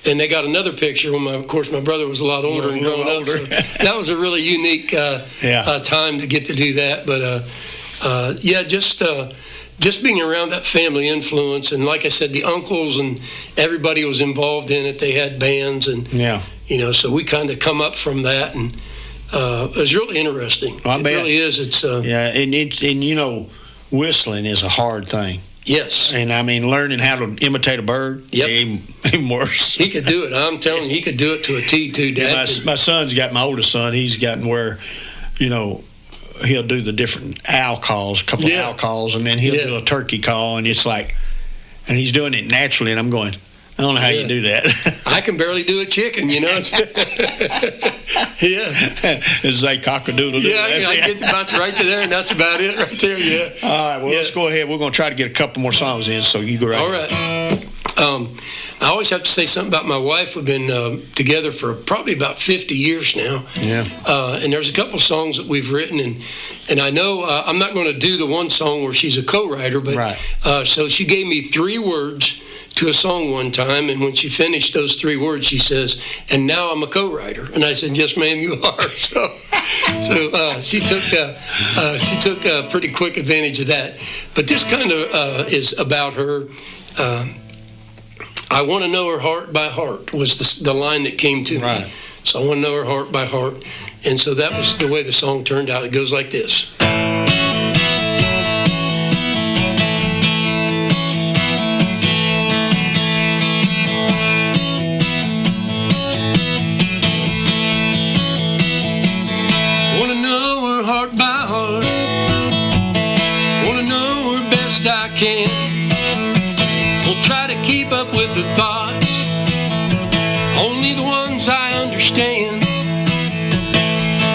And they got another picture when, of course, my brother was a lot older and grown up. So that was a really unique time to get to do that. But, just being around that family influence. And like I said, the uncles and everybody was involved in it. They had bands. And, so we kind of come up from that. And it was really interesting. Well, it really is. It's and whistling is a hard thing. Yes. And I mean, learning how to imitate a bird, even worse. He could do it. I'm telling you, he could do it to a T, too, Dad. My son's got, my oldest son, he's gotten where, he'll do the different owl calls, a couple of owl calls, and then he'll do a turkey call, and it's like, and he's doing it naturally, and I'm going, I don't know how you do that. I can barely do a chicken, It's like cock-a-doodle-doo. Yeah, I get about right to there, and that's about it right there, All right, well, let's go ahead. We're going to try to get a couple more songs in, so you go right All right. I always have to say something about my wife. We've been together for probably about 50 years now. Yeah. And there's a couple songs that we've written, and I know I'm not going to do the one song where she's a co-writer, but right. So she gave me 3 words to a song one time, and when she finished those 3 words, she says, "And now I'm a co-writer." And I said, "Yes, ma'am, you are." So she took pretty quick advantage of that. But this kind of is about her. I want to know her heart by heart was the line that came to right. me. So I want to know her heart by heart, and so that was the way the song turned out. It goes like this. I can. We'll try to keep up with the thoughts, only the ones I understand.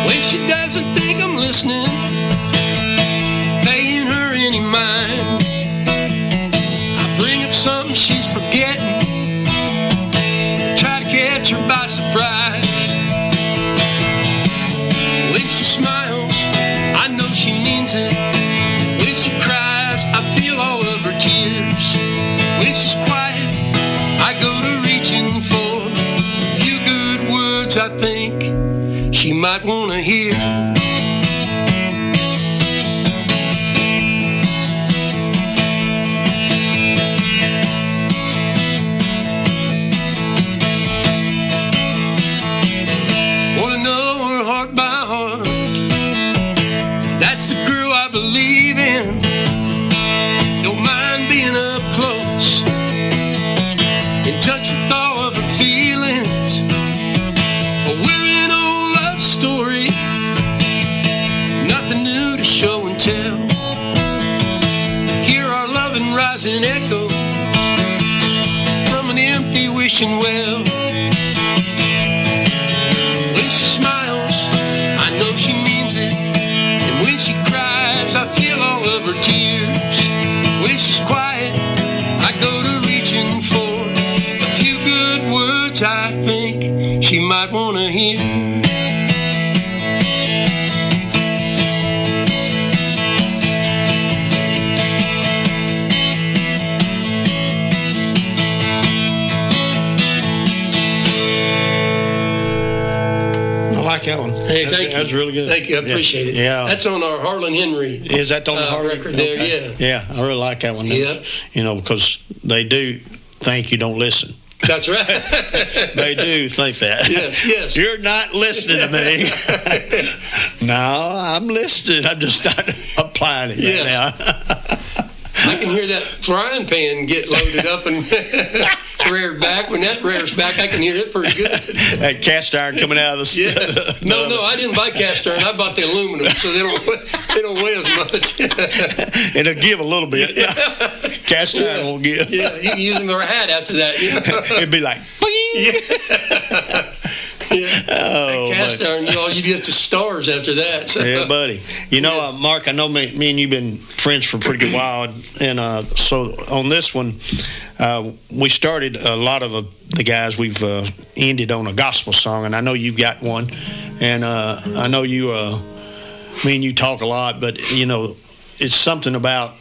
When she doesn't think I'm listening, paying her any mind, I bring up something she's forgetting, try to catch her by surprise. When she smiles, I know she means it. When she cries, I feel all of her tears. When she's quiet, I go to reaching for a few good words I think she might want to hear. Want to know her heart by heart. That's the girl I believe in. Don't mind being up close, in touch with all of her feelings. But we're an old love story, nothing new to show and tell. Hear our loving rising echoes from an empty wishing well. When she smiles, I know she means it. And when she cries, I feel all of her tears. When she's quiet, I go to reaching for a few good words I think she might want to hear. I like that one. Hey, thank you. That's really good. Thank you. I appreciate it. Yeah. That's on our Harlan Henry. Is that on the Harlan record there? Okay. Yeah. Yeah, I really like that one. Yeah. You know, because they do think you don't listen. That's right. They do think that. Yes, yes. You're not listening to me. No, I'm listening. I'm just not applying it right now. I can hear that frying pan get loaded up and reared back. When that rears back, I can hear it pretty good. That cast iron coming out of the... Yeah. No, I didn't buy cast iron. I bought the aluminum, so they don't weigh as much. It'll give a little bit. Yeah. Cast iron won't give. Yeah, you can use them for a hat after that. You know? It'd be like... Yeah. Yeah. Oh, cast iron, you get to stars after that. So. Yeah, buddy. You know, Mark, I know me and you've been friends for a pretty good while, and so on this one, we started a lot of the guys. We've ended on a gospel song, and I know you've got one, and I know you, me and you talk a lot, but you know, it's something about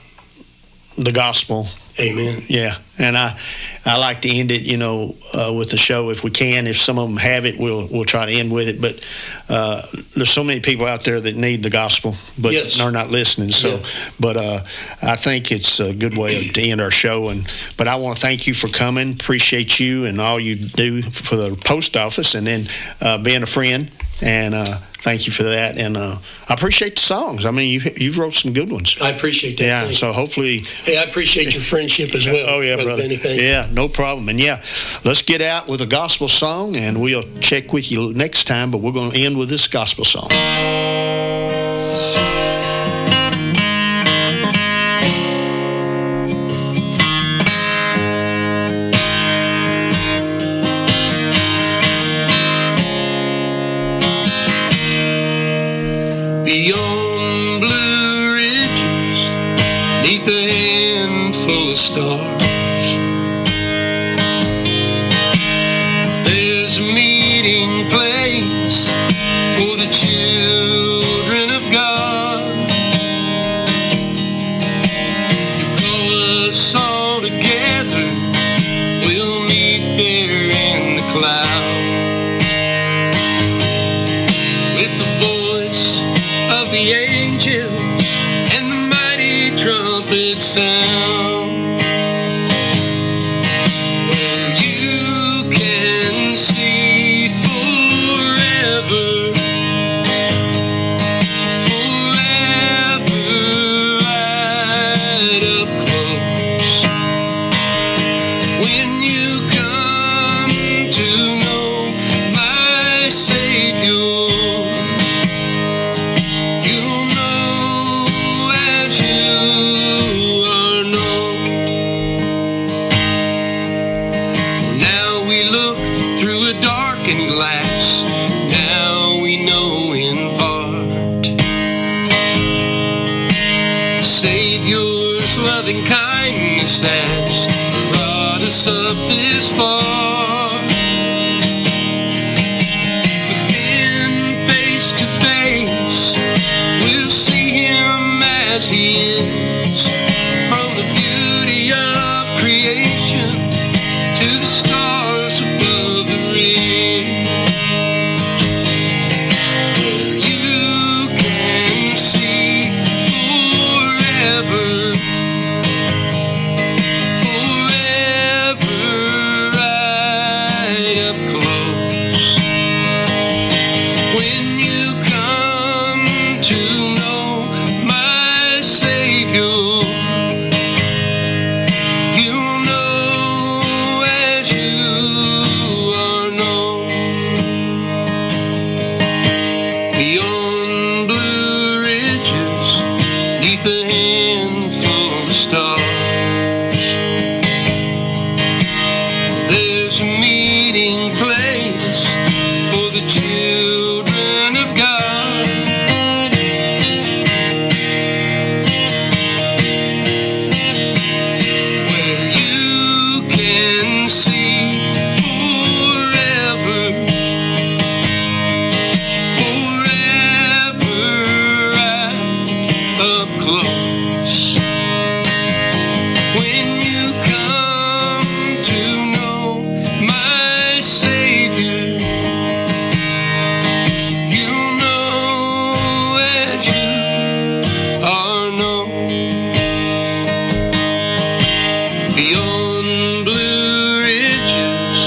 the gospel. Amen. Yeah, and I like to end it, you know, with the show if we can. If some of them have it, we'll try to end with it. But there's so many people out there that need the gospel, but are not listening. So, yeah. But I think it's a good way to end our show. But I want to thank you for coming. Appreciate you and all you do for the post office, and then being a friend. And thank you for that. And I appreciate the songs. I mean, you've wrote some good ones. I appreciate that. Yeah, so hopefully... Hey, I appreciate your friendship as well. Oh, yeah, brother. Yeah, no problem. And, yeah, let's get out with a gospel song, and we'll check with you next time, but we're going to end with this gospel song. Beyond blue ridges, neath a handful of stars, the angels and the mighty trumpet sound, where you can see forever, right up close. When you come to know my Savior, you'll know as you are known. Now we look through a darkened glass, now we know in part. Savior's loving kindness has brought us up this far. But then face to face, we'll see him as he is, from the beauty of creation to the stars above the ridge, where you can see forever, right up close. When you come to know my Savior, you'll know as you are known. Beyond blue ridges, 'neath a handful of stars, there's a meeting place for the children of God, where you can see forever, right up close. When you come to know my Savior, you'll know as you are known. Beyond blue ridges,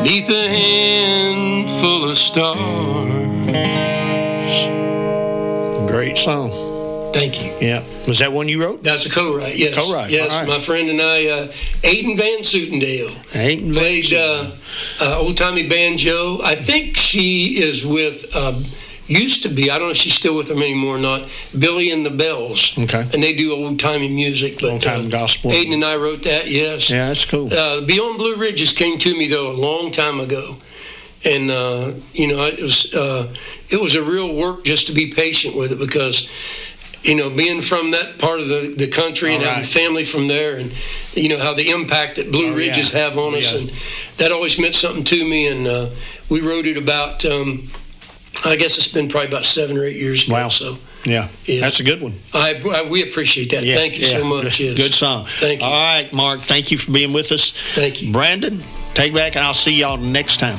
'neath a handful of stars. Great song. Thank you. Yeah. Was that one you wrote? That's a co-write, yes. Co-write, yes. all right. My friend and I, Aiden Van Soutendale, played old-timey banjo. I think she is with, used to be, I don't know if she's still with them anymore or not, Billy and the Bells. Okay. And they do old-timey music. But, old-time gospel. Aiden and I wrote that, yes. Yeah, that's cool. Beyond Blue Ridges came to me, though, a long time ago. And, it was a real work just to be patient with it, because, being from that part of the country and having family from there, and, how the impact that Blue Ridges have on us. And that always meant something to me. And we wrote it about, I guess it's been probably about 7 or 8 years ago. Wow. So. Yeah, that's a good one. We appreciate that. Thank you so much. Good song. Thank you. All right, Mark, thank you for being with us. Thank you. Brandon, take back, and I'll see y'all next time.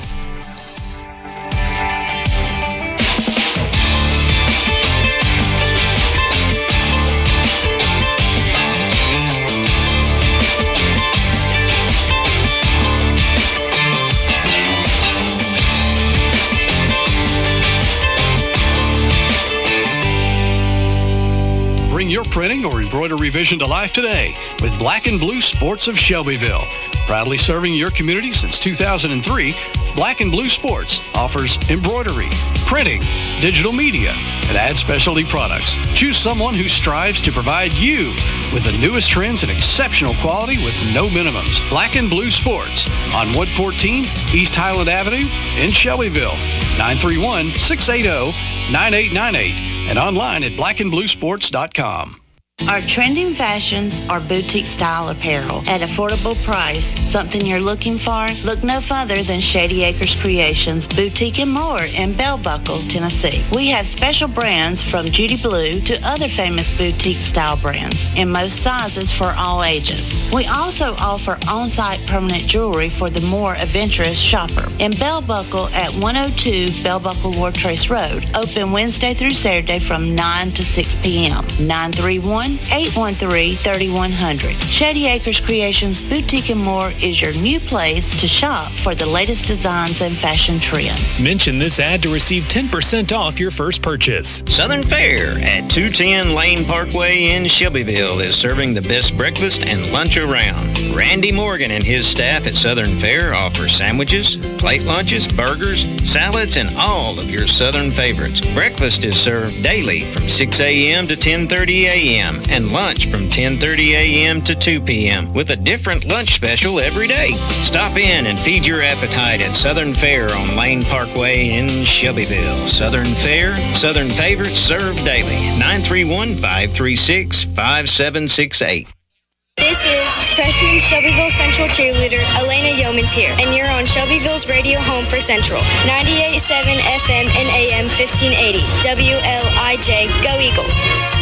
Bring your printing or embroidery vision to life today with Black and Blue Sports of Shelbyville. Proudly serving your community since 2003, Black and Blue Sports offers embroidery, printing, digital media, and ad specialty products. Choose someone who strives to provide you with the newest trends and exceptional quality with no minimums. Black and Blue Sports on Wood 14, East Highland Avenue in Shelbyville. 931-680-9898 and online at blackandbluesports.com. Our trending fashions are boutique style apparel at affordable price. Something you're looking for? Look no further than Shady Acres Creations Boutique and More in Bell Buckle, Tennessee. We have special brands from Judy Blue to other famous boutique style brands in most sizes for all ages. We also offer on-site permanent jewelry for the more adventurous shopper. In Bell Buckle at 102 Bell Buckle War Trace Road. Open Wednesday through Saturday from 9 to 6 p.m. 931-813-3100. Shady Acres Creations Boutique and More is your new place to shop for the latest designs and fashion trends. Mention this ad to receive 10% off your first purchase. Southern Fare at 210 Lane Parkway in Shelbyville is serving the best breakfast and lunch around. Randy Morgan and his staff at Southern Fare offer sandwiches, plate lunches, burgers, salads, and all of your Southern favorites. Breakfast is served daily from 6 a.m. to 10:30 a.m. and lunch from 10:30 a.m. to 2 p.m. with a different lunch special every day. Stop in and feed your appetite at Southern Fare on Lane Parkway in Shelbyville. Southern Fare, Southern favorites served daily. 931-536-5768. This is freshman Shelbyville Central cheerleader Elena Yeomans here, and you're on Shelbyville's radio home for Central, 98.7 FM and AM 1580, WLIJ. Go Eagles!